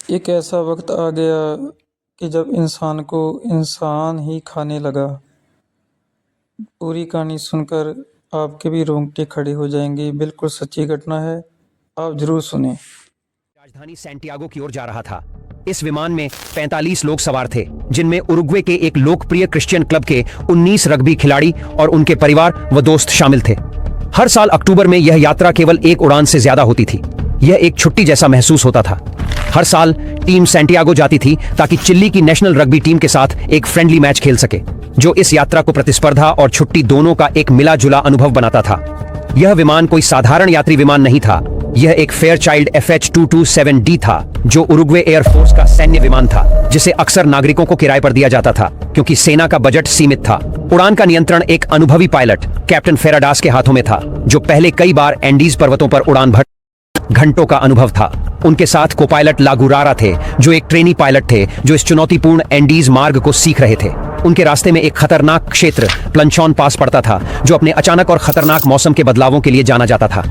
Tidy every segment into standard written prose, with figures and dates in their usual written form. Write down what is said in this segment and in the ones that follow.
एक ऐसा वक्त आ गया कि जब इंसान को इंसान ही खाने लगा। पूरी कहानी सुनकर आपके भी रोंगटे खड़े हो जाएंगे। बिल्कुल सच्ची घटना है, आप जरूर सुने। राजधानी सैंटियागो की ओर जा रहा था। इस विमान में 45 लोग सवार थे, जिनमें उरुग्वे के एक लोकप्रिय क्रिश्चियन क्लब के 19 रग्बी खिलाड़ी और उनके परिवार व दोस्त शामिल थे। हर साल अक्टूबर में यह यात्रा केवल एक उड़ान से ज्यादा होती थी। यह एक छुट्टी जैसा महसूस होता था। हर साल टीम सैंटियागो जाती थी ताकि चिली की नेशनल रग्बी टीम के साथ एक फ्रेंडली मैच खेल सके, जो इस यात्रा को प्रतिस्पर्धा और छुट्टी दोनों का एक मिला जुला अनुभव बनाता था। यह विमान कोई साधारण यात्री विमान नहीं था। यह एक फेयरचाइल्ड FH-227D था, जो उरुग्वे एयरफोर्स का सैन्य विमान था, जिसे अक्सर नागरिकों को किराए पर दिया जाता था क्योंकि सेना का बजट सीमित था। उड़ान का नियंत्रण एक अनुभवी पायलट कैप्टन फेराडास के हाथों में था, जो पहले कई बार एंडीज पर्वतों पर उड़ान भर घंटों का अनुभव था। उनके साथ को पायलट लागुरारा थे, जो एक ट्रेनी पायलट थे जो इस चुनौतीपूर्ण एंडीज मार्ग को सीख रहे थे। उनके रास्ते में एक खतरनाक क्षेत्र प्लंचॉन पास पड़ता था, जो अपने अचानक और खतरनाक मौसम के बदलावों के लिए जाना जाता था।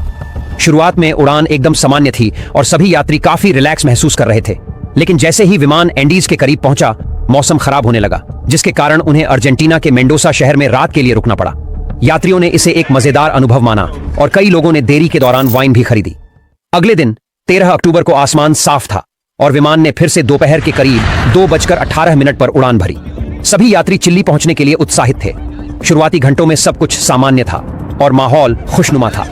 शुरुआत में उड़ान एकदम सामान्य थी और सभी यात्री काफी रिलैक्स महसूस कर रहे थे, लेकिन जैसे ही विमान एंडीज के करीब पहुंचा, मौसम खराब होने लगा, जिसके कारण उन्हें अर्जेंटीना के मेंडोसा शहर में रात के लिए रुकना पड़ा। यात्रियों ने इसे एक मजेदार अनुभव माना और कई लोगों ने देरी के दौरान वाइन भी खरीदी। अगले दिन 13 अक्टूबर को आसमान साफ था और विमान ने फिर से दोपहर के करीब 2:18 पर उड़ान भरी। सभी यात्री चिल्ली पहुंचने के लिए उत्साहित थे। शुरुआती घंटों में सब कुछ सामान्य था और माहौल खुशनुमा था,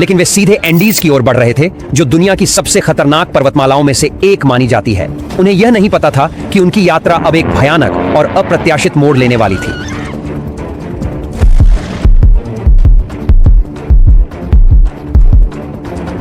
लेकिन वे सीधे एंडीज की ओर बढ़ रहे थे, जो दुनिया की सबसे खतरनाक पर्वतमालाओं में से एक मानी जाती है। उन्हें यह नहीं पता था कि उनकी यात्रा अब एक भयानक और अप्रत्याशित मोड़ लेने वाली थी।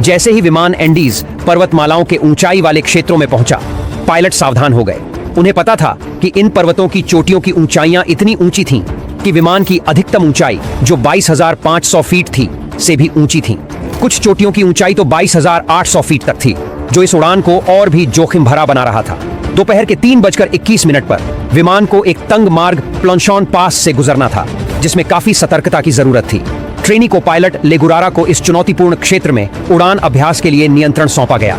जैसे ही विमान एंडीज पर्वतमालाओं के ऊंचाई वाले क्षेत्रों में पहुंचा, पायलट सावधान हो गए। उन्हें पता था कि इन पर्वतों की चोटियों की ऊंचाइयां इतनी ऊंची थीं कि विमान की अधिकतम ऊंचाई, जो 22,500 फीट थी, से भी ऊंची थी। कुछ चोटियों की ऊंचाई तो 22,800 फीट तक थी, जो इस उड़ान को और भी जोखिम भरा बना रहा था। दोपहर के 3:21 पर विमान को एक तंग मार्ग प्लंचॉन पास से गुजरना था, जिसमें काफी सतर्कता की जरूरत थी। ट्रेनी को पायलट लेगुरारा को इस चुनौतीपूर्ण क्षेत्र में उड़ान अभ्यास के लिए नियंत्रण सौंपा गया।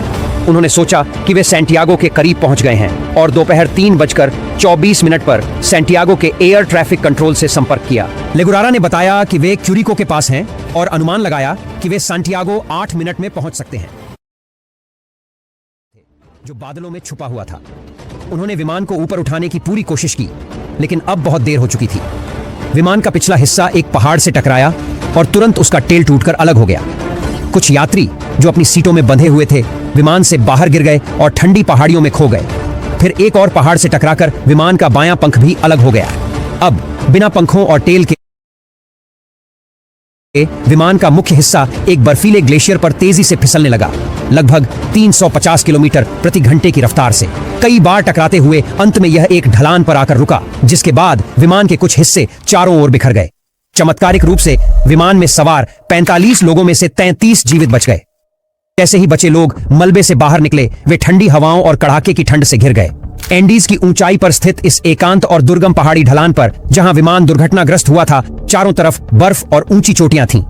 उन्होंने सोचा कि वे सैंटियागो के करीब पहुंच गए हैं और दोपहर 3:24 पर सैंटियागो के एयर ट्रैफिक कंट्रोल से संपर्क किया। लेगुरारा ने बताया कि वे क्यूरिको के पास हैं और अनुमान लगाया कि वे सैंटियागो 8 मिनट में पहुंच सकते हैं, जो बादलों में छुपा हुआ था। उन्होंने विमान को ऊपर उठाने की पूरी कोशिश की, लेकिन अब बहुत देर हो चुकी थी। विमान का पिछला हिस्सा एक पहाड़ से टकराया और तुरंत उसका टेल टूटकर अलग हो गया। कुछ यात्री जो अपनी सीटों में बंधे हुए थे, विमान से बाहर गिर गए और ठंडी पहाड़ियों में खो गए। फिर एक और पहाड़ से टकराकर विमान का बायां पंख भी अलग हो गया। अब बिना पंखों और टेल के विमान का मुख्य हिस्सा एक बर्फीले ग्लेशियर पर तेजी से फिसलने लगा, लगभग 350 किलोमीटर प्रति घंटे की रफ्तार से। कई बार टकराते हुए अंत में यह एक ढलान पर आकर रुका, जिसके बाद विमान के कुछ हिस्से चारों ओर बिखर गए। चमत्कारिक रूप से विमान में सवार 45 लोगों में से 33 जीवित बच गए। जैसे ही बचे लोग मलबे से बाहर निकले, वे ठंडी हवाओं और कड़ाके की ठंड से घिर गए। एंडीज की ऊंचाई पर स्थित इस एकांत और दुर्गम पहाड़ी ढलान पर, जहां विमान दुर्घटनाग्रस्त हुआ था, चारों तरफ बर्फ और ऊंची चोटियां थीं।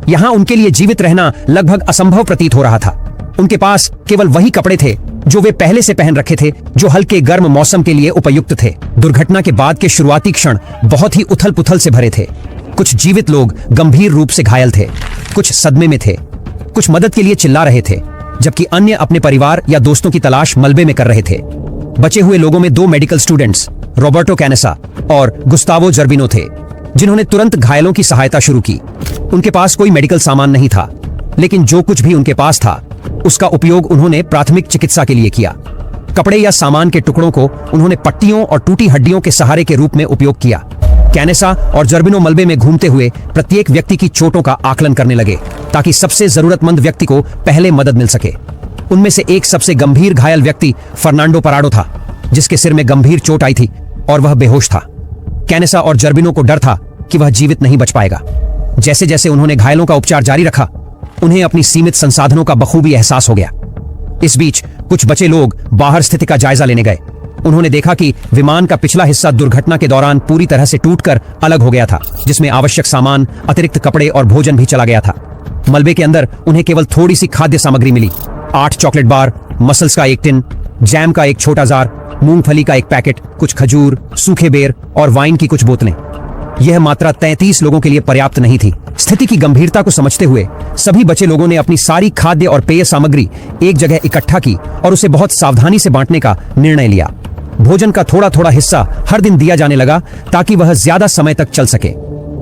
यहां उनके लिए जीवित रहना लगभग असंभव प्रतीत हो रहा था। उनके पास केवल वही कपड़े थे जो वे पहले से पहन रखे थे, जो हल्के गर्म मौसम के लिए उपयुक्त थे। दुर्घटना के बाद के शुरुआती क्षण बहुत ही उथल पुथल से भरे थे। कुछ जीवित लोग गंभीर रूप से घायल थे, कुछ सदमे में थे, कुछ मदद के लिए चिल्ला रहे थे, जबकि अन्य अपने परिवार या दोस्तों की तलाश मलबे में कर रहे थे। बचे हुए लोगों में 2 मेडिकल स्टूडेंट्स, रॉबर्टो कैनेसा और गुस्तावो जर्बिनो थे, जिन्होंने तुरंत घायलों की सहायता शुरू की। उनके पास कोई मेडिकल सामान नहीं था, लेकिन जो कुछ भी उनके पास था, उसका उपयोग उन्होंने प्राथमिक चिकित्सा के लिए किया। कपड़े या सामान के टुकड़ों को उन्होंने पट्टियों और टूटी हड्डियों के सहारे के रूप में उपयोग किया। कैनेसा और जर्बिनो मलबे में घूमते हुए प्रत्येक व्यक्ति की चोटों का आकलन करने लगे, ताकि सबसे जरूरतमंद व्यक्ति को पहले मदद मिल सके। उनमें से एक सबसे गंभीर घायल व्यक्ति फर्नांडो पराडो था, जिसके सिर में गंभीर चोट आई थी और वह बेहोश था। कैनेसा और जर्बिनो को डर था कि वह जीवित नहीं बच पाएगा। जैसे जैसे उन्होंने घायलों का उपचार जारी रखा, उन्हें अपनी सीमित संसाधनों का बखूबी एहसास हो गया। इस बीच कुछ बचे लोग बाहर स्थिति का जायजा लेने गए। उन्होंने देखा कि विमान का पिछला हिस्सा दुर्घटना के दौरान पूरी तरह से टूटकर अलग हो गया था, जिसमें आवश्यक सामान, अतिरिक्त कपड़े और भोजन भी चला गया था। मलबे के अंदर उन्हें केवल थोड़ी सी खाद्य सामग्री मिली, 8 चॉकलेट बार, मसल्स का एक टिन जैम का एक छोटा जार, मूंगफली का एक पैकेट, कुछ खजूर, सूखे बेर और वाइन की कुछ बोतलें। यह मात्रा 33 लोगों के लिए पर्याप्त नहीं थी। स्थिति की गंभीरता को समझते हुए सभी बचे लोगों ने अपनी सारी खाद्य और पेय सामग्री एक जगह इकट्ठा की और उसे बहुत सावधानी से बांटने का निर्णय लिया। भोजन का थोड़ा थोड़ा हिस्सा हर दिन दिया जाने लगा ताकि वह ज्यादा समय तक चल सके।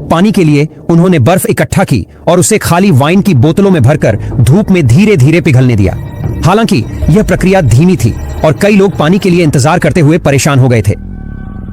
पानी के लिए उन्होंने बर्फ इकट्ठा की और उसे खाली वाइन की बोतलों में भरकर धूप में धीरे धीरे पिघलने दिया। हालांकि यह प्रक्रिया धीमी थी और कई लोग पानी के लिए इंतजार करते हुए परेशान हो गए थे।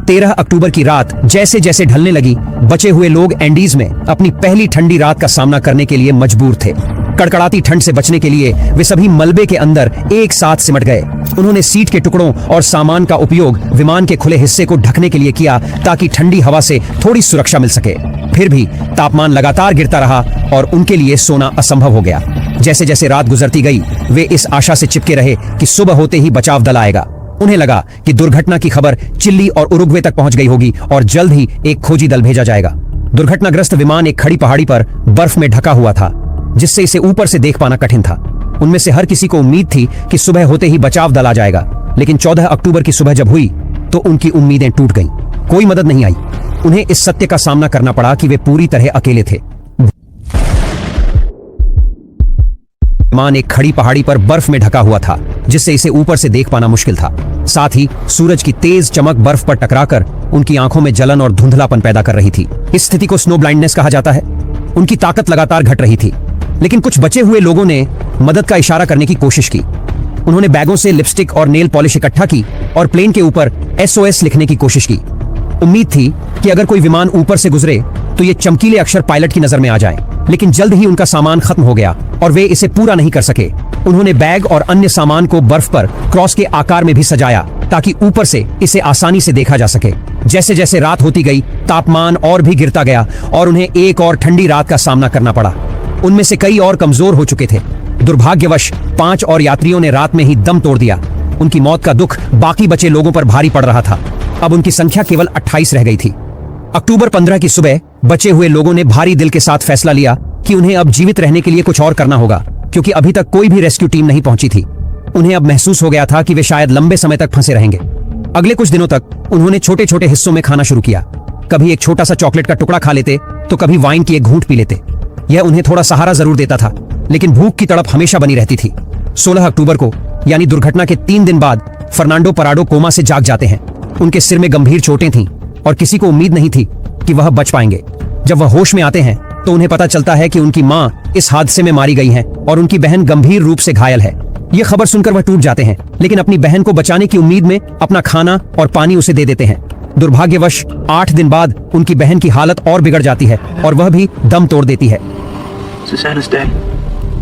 13 अक्टूबर की रात जैसे जैसे ढलने लगी, बचे हुए लोग एंडीज में अपनी पहली ठंडी रात का सामना करने के लिए मजबूर थे। कड़कड़ाती ठंड से बचने के लिए वे सभी मलबे के अंदर एक साथ सिमट गए। उन्होंने सीट के टुकड़ों और सामान का उपयोग विमान के खुले हिस्से को ढकने के लिए किया ताकि ठंडी हवा से थोड़ी सुरक्षा मिल सके। फिर भी तापमान लगातार गिरता रहा और उनके लिए सोना असंभव हो गया। जैसे जैसे रात गुजरती गई, वे इस आशा से चिपके रहे कि सुबह होते ही बचाव दल आएगा। उन्हें लगा कि दुर्घटना की खबर चिली और उरुग्वे तक पहुंच गई होगी और जल्द ही एक खोजी दल भेजा जाएगा। दुर्घटनाग्रस्त विमान एक खड़ी पहाड़ी पर बर्फ में ढका हुआ था, जिससे इसे ऊपर से देख पाना कठिन था। उनमें से हर किसी को उम्मीद थी कि सुबह होते ही बचाव दल आ जाएगा, लेकिन 14 अक्टूबर की सुबह जब हुई तो उनकी उम्मीदें टूट गईं। कोई मदद नहीं आई। उन्हें इस सत्य का सामना करना पड़ा कि वे पूरी तरह अकेले थे। विमान एक खड़ी पहाड़ी पर बर्फ में ढका हुआ था, जिससे इसे ऊपर से देख पाना मुश्किल था। साथ ही सूरज की तेज चमक बर्फ पर टकराकर उनकी आंखों में जलन और धुंधलापन पैदा कर रही थी। इस स्थिति को स्नो ब्लाइंडनेस कहा जाता है। उनकी ताकत लगातार घट रही थी, लेकिन कुछ बचे हुए लोगों ने मदद का इशारा करने की कोशिश की। उन्होंने बैगों से लिपस्टिक और नेल पॉलिश इकट्ठा की और प्लेन के ऊपर SOS लिखने की कोशिश की। उम्मीद थी कि अगर कोई विमान ऊपर से गुजरे तो ये चमकीले अक्षर पायलट की नजर में आ जाएं, लेकिन जल्द ही उनका सामान खत्म हो गया और वे इसे पूरा नहीं कर सके। उन्होंने बैग और अन्य सामान को बर्फ पर क्रॉस के आकार में भी सजाया ताकि ऊपर से इसे आसानी से देखा जा सके। जैसे जैसे रात होती गई, तापमान और भी गिरता गया और उन्हें एक और ठंडी रात का सामना करना पड़ा। उनमें से कई और कमजोर हो चुके थे। दुर्भाग्यवश 5 और यात्रियों ने रात में ही दम तोड़ दिया। उनकी मौत का दुख बाकी बचे लोगों पर भारी पड़ रहा था। अब उनकी संख्या केवल 28 रह गई थी। अक्टूबर 15 की सुबह बचे हुए लोगों ने भारी दिल के साथ फैसला लिया कि उन्हें अब जीवित रहने के लिए कुछ और करना होगा, क्योंकि अभी तक कोई भी रेस्क्यू टीम नहीं पहुंची थी। उन्हें अब महसूस हो गया था कि वे शायद लंबे समय तक फंसे रहेंगे। अगले कुछ दिनों तक उन्होंने छोटे छोटे हिस्सों में खाना शुरू किया। कभी एक छोटा सा चॉकलेट का टुकड़ा खा लेते तो कभी वाइन की एक घूंट पी लेते। यह उन्हें थोड़ा सहारा जरूर देता था, लेकिन भूख की तड़प हमेशा बनी रहती थी। 16 अक्टूबर को, यानी दुर्घटना के 3 दिन बाद, फर्नांडो पराडो कोमा से जाग जाते हैं। उनके सिर में गंभीर चोटें थीं और किसी को उम्मीद नहीं थी कि वह बच पाएंगे। जब वह होश में आते हैं तो उन्हें पता चलता है कि उनकी मां इस हादसे में मारी गई हैं और उनकी बहन गंभीर रूप से घायल है। यह खबर सुनकर वह टूट जाते हैं, लेकिन अपनी बहन को बचाने की उम्मीद में अपना खाना और पानी उसे दे देते हैं। दुर्भाग्यवश 8 दिन बाद उनकी बहन की हालत और बिगड़ जाती है और वह भी दम तोड़ देती है।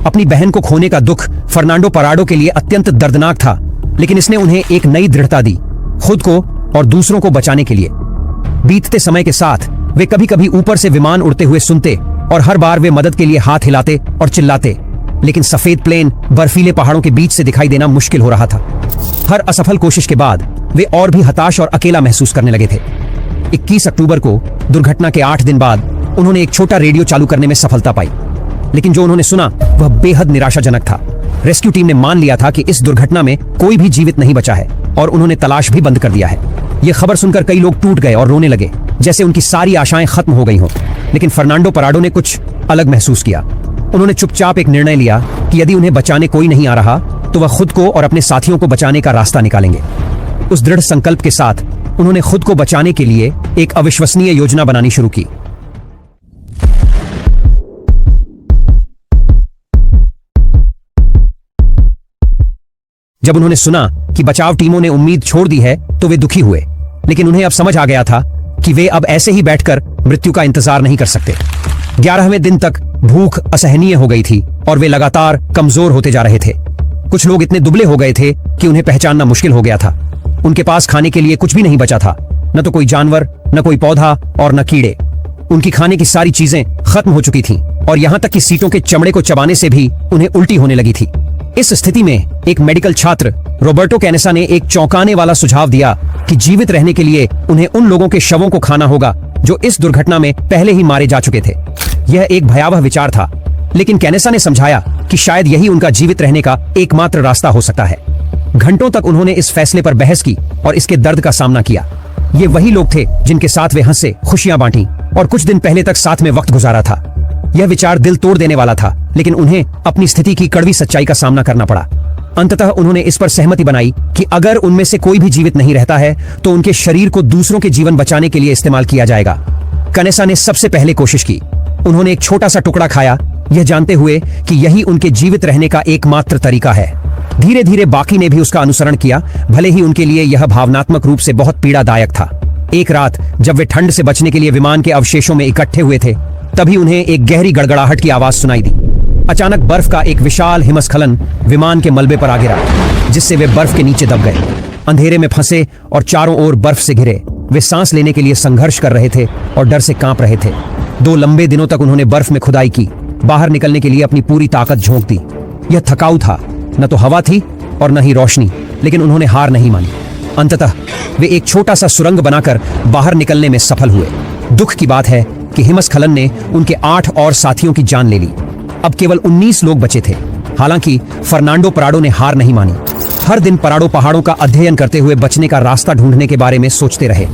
अपनी बहन को खोने का दुख फर्नांडो पराडो के लिए अत्यंत दर्दनाक था, लेकिन इसने उन्हें एक नई दृढ़ता दी, खुद को और दूसरों को बचाने के लिए। बीतते समय के साथ वे कभी कभी ऊपर से विमान उड़ते हुए सुनते और हर बार वे मदद के लिए हाथ हिलाते और चिल्लाते, लेकिन सफेद प्लेन बर्फीले पहाड़ों के बीच से दिखाई देना मुश्किल हो रहा था। हर असफल कोशिश के बाद वे और भी हताश और अकेला महसूस करने लगे थे। 21 अक्टूबर को, दुर्घटना के 8 दिन बाद, उन्होंने एक छोटा रेडियो चालू करने में सफलता पाई, लेकिन जो उन्होंने सुना वह बेहद निराशाजनक था। रेस्क्यू टीम ने मान लिया था कि इस दुर्घटना में कोई भी जीवित नहीं बचा है और उन्होंने तलाश भी बंद कर दिया है। यह खबर सुनकर कई लोग टूट गए और रोने लगे, जैसे उनकी सारी आशाएं खत्म हो गई हों। लेकिन फर्नांडो पराडो ने कुछ अलग महसूस किया। उन्होंने चुपचाप एक निर्णय लिया कि यदि उन्हें बचाने कोई नहीं आ रहा तो वह खुद को और अपने साथियों को बचाने का रास्ता निकालेंगे। उस दृढ़ संकल्प के साथ उन्होंने खुद को बचाने के लिए एक अविश्वसनीय योजना बनानी शुरू की। जब उन्होंने सुना कि बचाव टीमों ने उम्मीद छोड़ दी है तो वे दुखी हुए, लेकिन उन्हें अब समझ आ गया था कि वे अब ऐसे ही बैठकर मृत्यु का इंतजार नहीं कर सकते। 11वें दिन तक भूख असहनीय हो गई थी और वे लगातार कमजोर होते जा रहे थे। कुछ लोग इतने दुबले हो गए थे कि उन्हें पहचानना मुश्किल हो गया था। उनके पास खाने के लिए कुछ भी नहीं बचा था, न तो कोई जानवर, न कोई पौधा और न कीड़े। उनकी खाने की सारी चीजें खत्म हो चुकी थीं और यहाँ तक कि सीटों के चमड़े को चबाने से भी उन्हें उल्टी होने लगी थी। इस स्थिति में एक मेडिकल छात्र रोबर्टो कैनेसा ने एक चौंकाने वाला सुझाव दिया कि जीवित रहने के लिए उन्हें उन लोगों के शवों को खाना होगा जो इस दुर्घटना में पहले ही मारे जा चुके थे। यह एक भयावह विचार था, लेकिन कैनेसा ने समझाया कि शायद यही उनका जीवित रहने का एकमात्र रास्ता हो सकता है। घंटों तक उन्होंने इस फैसले पर बहस की और इसके दर्द का सामना किया। ये वही लोग थे जिनके साथ वे हंसे, खुशियां बांटी और कुछ दिन पहले तक साथ में वक्त गुजारा था। यह विचार दिल तोड़ देने वाला था, लेकिन उन्हें अपनी स्थिति की कड़वी सच्चाई का सामना करना पड़ा। अंततः उन्होंने इस पर सहमति बनाई कि अगर उनमें से कोई भी जीवित नहीं रहता है तो उनके शरीर को दूसरों के जीवन बचाने के लिए इस्तेमाल किया जाएगा। कनेसा ने सबसे पहले कोशिश की। उन्होंने एक छोटा सा टुकड़ा खाया, यह जानते हुए कि यही उनके जीवित रहने का एकमात्र तरीका है। धीरे धीरे बाकी ने भी उसका अनुसरण किया, भले ही उनके लिए यह भावनात्मक रूप से बहुत पीड़ादायक था। एक रात जब वे ठंड से बचने के लिए विमान के अवशेषों में इकट्ठे हुए थे, तभी उन्हें एक गहरी गड़गड़ाहट की आवाज सुनाई दी। अचानक बर्फ का एक विशाल हिमस्खलन विमान के मलबे पर आ गिरा, जिससे वे बर्फ के नीचे दब गए। अंधेरे में फंसे और चारों ओर बर्फ से घिरे, वे सांस लेने के लिए संघर्ष कर रहे थे और डर से कांप रहे थे। 2 लंबे दिनों तक उन्होंने बर्फ में खुदाई की, बाहर निकलने के लिए अपनी पूरी ताकत झोंक दी। यह थकाऊ था, न तो हवा थी और न ही रोशनी, लेकिन उन्होंने हार नहीं मानी। अंततः वे एक छोटा सा सुरंग बनाकर बाहर निकलने में सफल हुए। दुख की बात है कि हिमस्खलन ने उनके 8 और साथियों की जान ले ली। अब केवल 19 लोग बचे थे। हालांकि फर्नांडो पराडो ने हार नहीं मानी। हर दिन पराडो पहाड़ों का अध्ययन करते हुए बचने का रास्ता ढूंढने के बारे में सोचते रहे।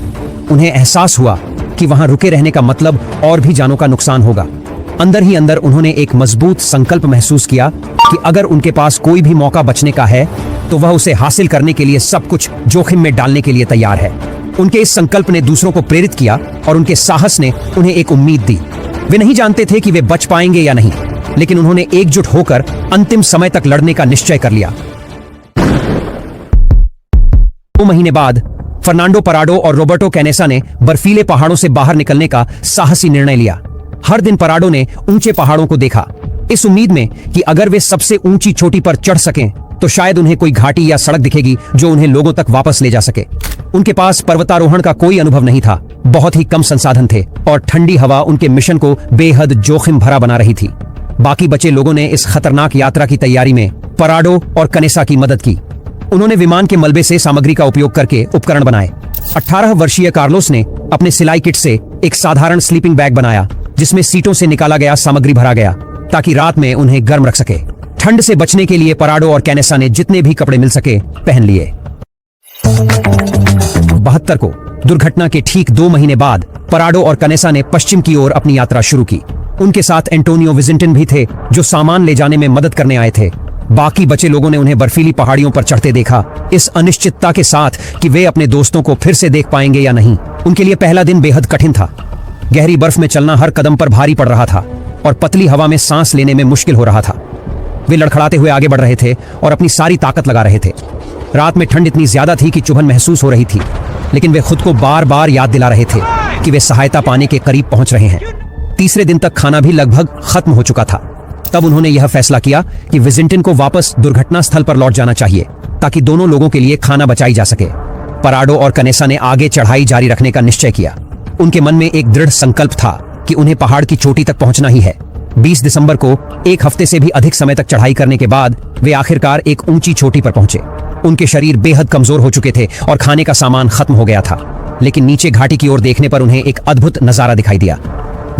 उन्हें एहसास हुआ कि वहां रुके रहने का मतलब और भी जानों का नुकसान होगा। अंदर ही अंदर उन्होंने एक मजबूत संकल्प महसूस किया कि अगर उनके पास कोई भी मौका बचने का है तो वह उसे हासिल करने के लिए सब कुछ जोखिम में डालने के लिए तैयार है। उनके इस संकल्प ने दूसरों को प्रेरित किया और उनके साहस ने उन्हें एक उम्मीद दी। वे नहीं जानते थे कि वे बच पाएंगे या नहीं, लेकिन उन्होंने एकजुट होकर अंतिम समय तक लड़ने का निश्चय कर लिया। 2 महीने बाद फर्नांडो पराडो और रोबर्टो कैनेसा ने बर्फीले पहाड़ों से बाहर निकलने का साहसी निर्णय लिया। हर दिन पराडो ने ऊंचे पहाड़ों को देखा, इस उम्मीद में कि अगर वे सबसे ऊंची चोटी पर चढ़ सकें तो शायद उन्हें कोई घाटी या सड़क दिखेगी जो उन्हें लोगों तक वापस ले जा सके। उनके पास पर्वतारोहण का कोई अनुभव नहीं था, बहुत ही कम संसाधन थे और ठंडी हवा उनके मिशन को बेहद जोखिम भरा बना रही थी। बाकी बचे लोगों ने इस खतरनाक यात्रा की तैयारी में पराडो और कनेसा की मदद की। उन्होंने विमान के मलबे से सामग्री का उपयोग करके उपकरण बनाए। 18 वर्षीय कार्लोस ने अपने सिलाई किट से एक साधारण स्लीपिंग बैग बनाया, जिसमें सीटों से निकाला गया सामग्री भरा गया ताकि रात में उन्हें गर्म रख सके। ठंड से बचने के लिए पराडो और कैनेसा ने जितने भी कपड़े मिल सके पहन लिए। 72 को दुर्घटना के ठीक 2 महीने बाद पराडो और कनेसा ने पश्चिम की ओर अपनी यात्रा शुरू की। उनके साथ एंटोनियो विजिंटन भी थे, जो सामान ले जाने में मदद करने आए थे। बाकी बचे लोगों ने उन्हें बर्फीली पहाड़ियों पर चढ़ते देखा, इस अनिश्चितता के साथ कि वे अपने दोस्तों को फिर से देख पाएंगे या नहीं। उनके लिए पहला दिन बेहद कठिन था। गहरी बर्फ में चलना हर कदम पर भारी पड़ रहा था और पतली हवा में सांस लेने में मुश्किल हो रहा था। वे लड़खड़ाते हुए आगे बढ़ रहे थे और अपनी सारी ताकत लगा रहे थे। रात में ठंड इतनी ज्यादा थी कि चुभन महसूस हो रही थी, लेकिन वे खुद को बार बार याद दिला रहे थे कि वे सहायता पाने के करीब पहुंच रहे हैं। तीसरे दिन तक खाना भी लगभग खत्म हो चुका था। तब उन्होंने यह फैसला किया कि विजिंटन को वापस दुर्घटना स्थल पर लौट जाना चाहिए ताकि दोनों लोगों के लिए खाना बचाई जा सके। पराडो और कनेसा ने आगे चढ़ाई जारी रखने का निश्चय किया। उनके मन में एक दृढ़ संकल्प था कि उन्हें पहाड़ की चोटी तक पहुंचना ही है। 20 दिसंबर को 1 हफ्ते से भी अधिक समय तक चढ़ाई करने के बाद वे आखिरकार एक ऊंची चोटी पर पहुंचे। उनके शरीर बेहद कमजोर हो चुके थे और खाने का सामान खत्म हो गया था, लेकिन नीचे घाटी की ओर देखने पर उन्हें एक अद्भुत नजारा दिखाई दिया।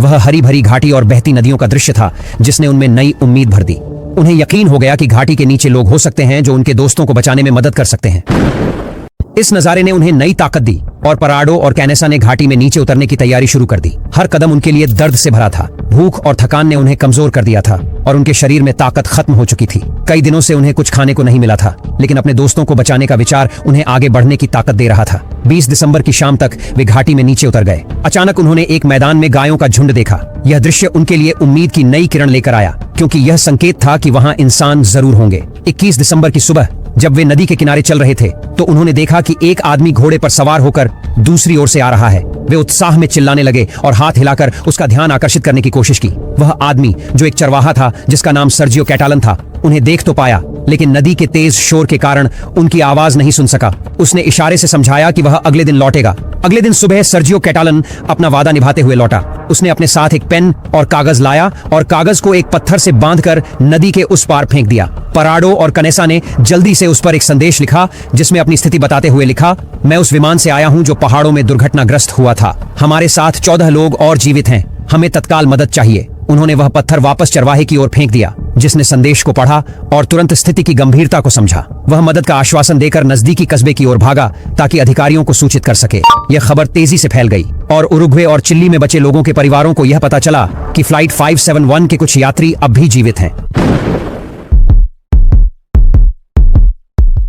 वह हरी भरी घाटी और बहती नदियों का दृश्य था, जिसने उनमें नई उम्मीद भर दी। उन्हें यकीन हो गया कि घाटी के नीचे लोग हो सकते हैं जो उनके दोस्तों को बचाने में मदद कर सकते हैं। इस नजारे ने उन्हें नई ताकत दी और पराडो और कैनेसा ने घाटी में नीचे उतरने की तैयारी शुरू कर दी। हर कदम उनके लिए दर्द से भरा था। भूख और थकान ने उन्हें कमजोर कर दिया था और उनके शरीर में ताकत खत्म हो चुकी थी। कई दिनों से उन्हें कुछ खाने को नहीं मिला था, लेकिन अपने दोस्तों को बचाने का विचार उन्हें आगे बढ़ने की ताकत दे रहा था। 20 दिसंबर की शाम तक वे घाटी में नीचे उतर गए। अचानक उन्होंने एक मैदान में गायों का झुंड देखा। यह दृश्य उनके लिए उम्मीद की नई किरण लेकर आया, क्योंकि यह संकेत था कि वहां इंसान जरूर होंगे। 21 दिसंबर की सुबह जब वे नदी के किनारे चल रहे थे तो उन्होंने देखा कि एक आदमी घोड़े पर सवार होकर दूसरी ओर से आ रहा है। वे उत्साह में चिल्लाने लगे और हाथ हिलाकर उसका ध्यान आकर्षित करने की कोशिश की। वह आदमी, जो एक चरवाहा था जिसका नाम सर्जियो कैटालन था, उन्हें देख तो पाया, लेकिन नदी के तेज शोर के कारण उनकी आवाज नहीं सुन सका। उसने इशारे से समझाया कि वह अगले दिन लौटेगा। अगले दिन सुबह सर्जियो कैटालन अपना वादा निभाते हुए लौटा। उसने अपने साथ एक पेन और कागज लाया और कागज को एक पत्थर से बांधकर नदी के उस पार फेंक दिया। पराडो और कनेसा ने जल्दी से उस पर एक संदेश लिखा, जिसमें अपनी स्थिति बताते हुए लिखा, मैं उस विमान से आया हूं जो पहाड़ों में दुर्घटनाग्रस्त हुआ था। हमारे साथ 14 लोग और जीवित हैं। हमें तत्काल मदद चाहिए। उन्होंने वह पत्थर वापस चरवाहे की ओर फेंक दिया जिसने संदेश को पढ़ा और तुरंत स्थिति की गंभीरता को समझा। वह मदद का आश्वासन देकर नजदीकी कस्बे की ओर भागा ताकि अधिकारियों को सूचित कर सके। यह खबर तेजी से फैल गई और उरुग्वे और चिली में बचे लोगों के परिवारों को यह पता चला कि फ्लाइट 571 के कुछ यात्री अब भी जीवित हैं।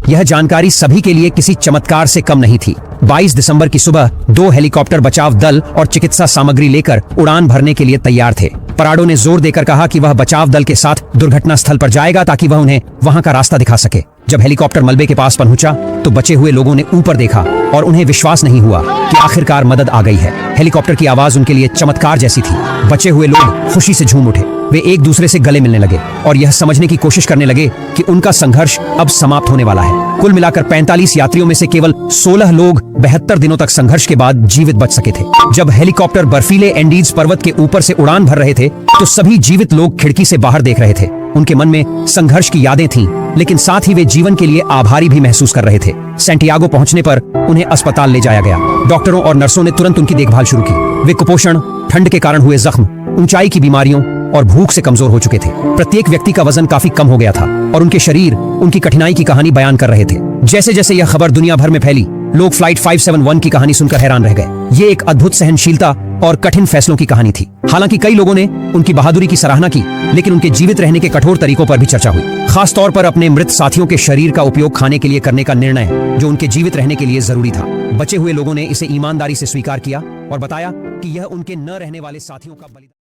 यह जानकारी सभी के लिए किसी चमत्कार से कम नहीं थी। 22 दिसंबर की सुबह 2 हेलीकॉप्टर बचाव दल और चिकित्सा सामग्री लेकर उड़ान भरने के लिए तैयार थे। पराडो ने जोर देकर कहा कि वह बचाव दल के साथ दुर्घटना स्थल पर जाएगा ताकि वह उन्हें वहां का रास्ता दिखा सके। जब हेलीकॉप्टर मलबे के पास पहुंचा तो बचे हुए लोगों ने ऊपर देखा और उन्हें विश्वास नहीं हुआ कि आखिरकार मदद आ गई है। हेलीकॉप्टर की आवाज उनके लिए चमत्कार जैसी थी। बचे हुए लोग खुशी से झूम उठे। वे एक दूसरे से गले मिलने लगे और यह समझने की कोशिश करने लगे कि उनका संघर्ष अब समाप्त होने वाला है। कुल मिलाकर 45 यात्रियों में से केवल 16 लोग 72 दिनों तक संघर्ष के बाद जीवित बच सके थे। जब हेलीकॉप्टर बर्फीले एंडीज पर्वत के ऊपर से उड़ान भर रहे थे तो सभी जीवित लोग खिड़की से बाहर देख रहे थे। उनके मन में संघर्ष की यादें थीं, लेकिन साथ ही वे जीवन के लिए आभारी भी महसूस कर रहे थे। सैंटियागो पहुंचने पर उन्हें अस्पताल ले जाया गया। डॉक्टरों और नर्सों ने तुरंत उनकी देखभाल शुरू की। वे कुपोषण, ठंड के कारण हुए जख्म, ऊंचाई की बीमारियों और भूख से कमजोर हो चुके थे। प्रत्येक व्यक्ति का वजन काफी कम हो गया था और उनके शरीर उनकी कठिनाई की कहानी बयान कर रहे थे। जैसे जैसे यह खबर दुनिया भर में फैली, लोग फ्लाइट 571 की कहानी सुनकर हैरान रह गए। ये एक अद्भुत सहनशीलता और कठिन फैसलों की कहानी थी। हालांकि कई लोगों ने उनकी बहादुरी की सराहना की, लेकिन उनके जीवित रहने के कठोर तरीकों पर भी चर्चा हुई। खास तौर पर अपने मृत साथियों के शरीर का उपयोग खाने के लिए करने का निर्णय, जो उनके जीवित रहने के लिए जरूरी था। बचे हुए लोगों ने इसे ईमानदारी से स्वीकार किया और बताया कि यह उनके न रहने वाले साथियों का बलिदान